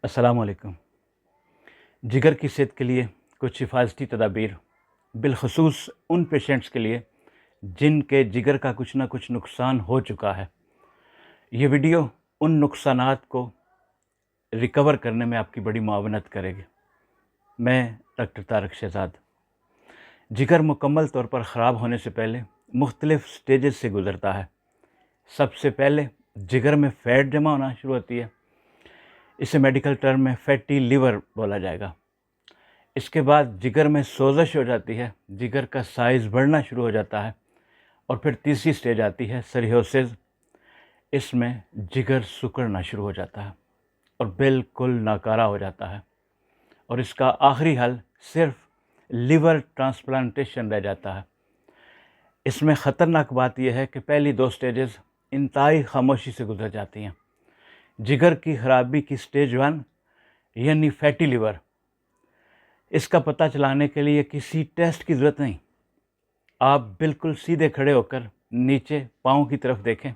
अस्सलाम वालेकुम। जिगर की सेहत के लिए कुछ हिफाजती तदाबीर, बिलखसूस उन पेशेंट्स के लिए जिनके जिगर का कुछ ना कुछ नुकसान हो चुका है। ये वीडियो उन नुकसानात को रिकवर करने में आपकी बड़ी मुआवनत करेगी। मैं डॉक्टर तारक शहजाद। जिगर मुकम्मल तौर पर ख़राब होने से पहले मुख्तलिफ़ स्टेजेस से गुज़रता है। सबसे पहले जिगर में फ़ैट जमा होना शुरू होती है। इसे मेडिकल टर्म में फैटी लिवर बोला जाएगा। इसके बाद जिगर में सोजश हो जाती है, जिगर का साइज़ बढ़ना शुरू हो जाता है और फिर तीसरी स्टेज आती है सर्रियोसिस। इसमें जिगर सिकुड़ना शुरू हो जाता है और बिल्कुल नाकारा हो जाता है और इसका आखिरी हल सिर्फ लिवर ट्रांसप्लांटेशन रह जाता है। इसमें ख़तरनाक बात यह है कि पहली दो स्टेजेस इंतहाई खामोशी से गुजर जाती हैं। जिगर की ख़राबी की स्टेज 1 यानी फैटी लिवर, इसका पता चलाने के लिए किसी टेस्ट की ज़रूरत नहीं। आप बिल्कुल सीधे खड़े होकर नीचे पाँव की तरफ देखें।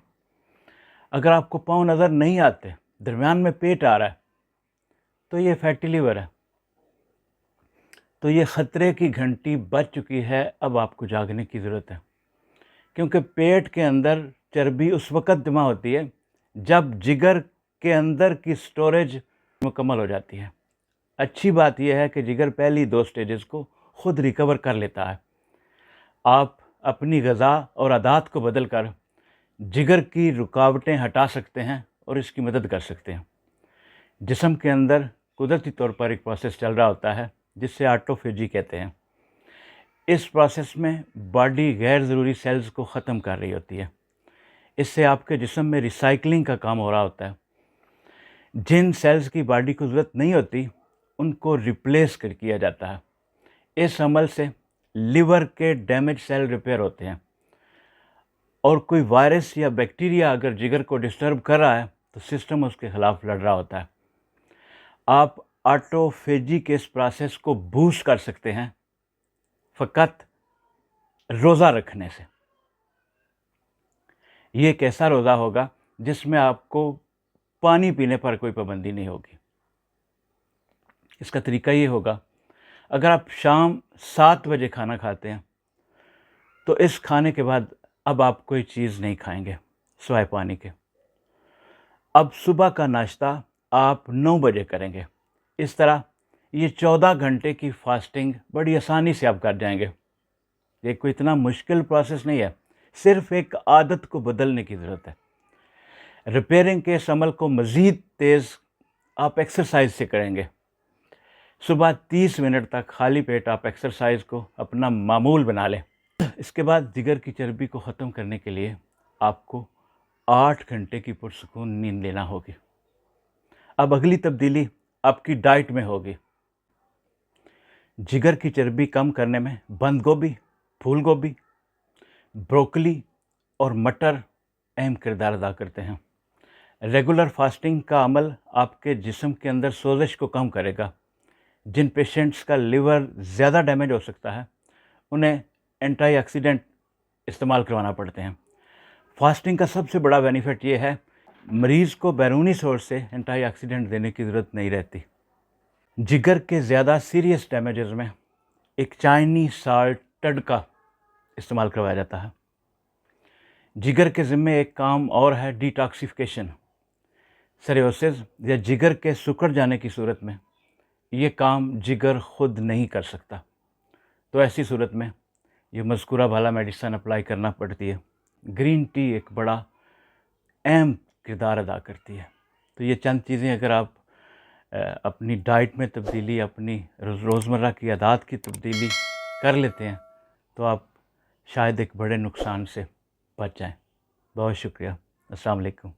अगर आपको पाँव नज़र नहीं आते, दरमियान में पेट आ रहा है, तो ये फैटी लिवर है। तो ये ख़तरे की घंटी बज चुकी है। अब आपको जागने की ज़रूरत है, क्योंकि पेट के अंदर चर्बी उस वक़्त जमा होती है जब जिगर के अंदर की स्टोरेज मुकम्मल हो जाती है। अच्छी बात यह है कि जिगर पहली दो स्टेजेस को ख़ुद रिकवर कर लेता है। आप अपनी ग़िज़ा और आदत को बदल कर जिगर की रुकावटें हटा सकते हैं और इसकी मदद कर सकते हैं। जिस्म के अंदर कुदरती तौर पर एक प्रोसेस चल रहा होता है जिससे ऑटोफेजी कहते हैं। इस प्रोसेस में बॉडी गैर ज़रूरी सेल्स को ख़त्म कर रही होती है। इससे आपके जिस्म में रिसाइकलिंग का काम हो रहा होता है। जिन सेल्स की बॉडी को ज़रूरत नहीं होती उनको रिप्लेस किया जाता है। इस अमल से लिवर के डैमेज सेल रिपेयर होते हैं और कोई वायरस या बैक्टीरिया अगर जिगर को डिस्टर्ब कर रहा है तो सिस्टम उसके ख़िलाफ़ लड़ रहा होता है। आप ऑटोफेजी के इस प्रोसेस को बूस्ट कर सकते हैं फ़कत रोज़ा रखने से। ये एक ऐसा रोज़ा होगा जिसमें आपको पानी पीने पर कोई पाबंदी नहीं होगी। इसका तरीका ये होगा, अगर आप शाम 7 बजे खाना खाते हैं तो इस खाने के बाद अब आप कोई चीज़ नहीं खाएंगे सिवाय पानी के। अब सुबह का नाश्ता आप 9 बजे करेंगे। इस तरह ये 14 घंटे की फास्टिंग बड़ी आसानी से आप कर जाएंगे। ये कोई इतना मुश्किल प्रोसेस नहीं है, सिर्फ एक आदत को बदलने की ज़रूरत है। रिपेयरिंग के इस अमल को मज़ीद तेज़ आप एक्सरसाइज से करेंगे। सुबह 30 मिनट तक खाली पेट आप एक्सरसाइज को अपना मामूल बना लें। इसके बाद जिगर की चर्बी को ख़त्म करने के लिए आपको 8 घंटे की पुरसुकून नींद लेना होगी। अब अगली तब्दीली आपकी डाइट में होगी। जिगर की चर्बी कम करने में बंद गोभी, फूल गोभी, ब्रोकली और मटर अहम किरदार अदा करते हैं। रेगुलर फास्टिंग का अमल आपके जिस्म के अंदर सोजिश को कम करेगा। जिन पेशेंट्स का लिवर ज़्यादा डैमेज हो सकता है उन्हें एंटीऑक्सीडेंट इस्तेमाल करवाना पड़ते हैं। फास्टिंग का सबसे बड़ा बेनिफिट ये है, मरीज़ को बैरूनी सोर्स से एंटीऑक्सीडेंट देने की ज़रूरत नहीं रहती। जिगर के ज़्यादा सीरियस डैमेजेस में एक चाइनी साल्ट टडका इस्तेमाल करवाया जाता है। जिगर के ज़िम्मे एक काम और है, डिटॉक्सिफिकेशन। सर्रियोसिस या जिगर के सिकुड़ जाने की सूरत में ये काम जिगर ख़ुद नहीं कर सकता, तो ऐसी सूरत में ये मज़कूरा भाला मेडिसिन अप्लाई करना पड़ती है। ग्रीन टी एक बड़ा अहम किरदार अदा करती है। तो ये चंद चीज़ें अगर आप अपनी डाइट में तब्दीली, अपनी रोज़मर्रा की आदत की तब्दीली कर लेते हैं तो आप शायद एक बड़े नुकसान से बच जाएं। बहुत शुक्रिया। अस्सलाम वालेकुम।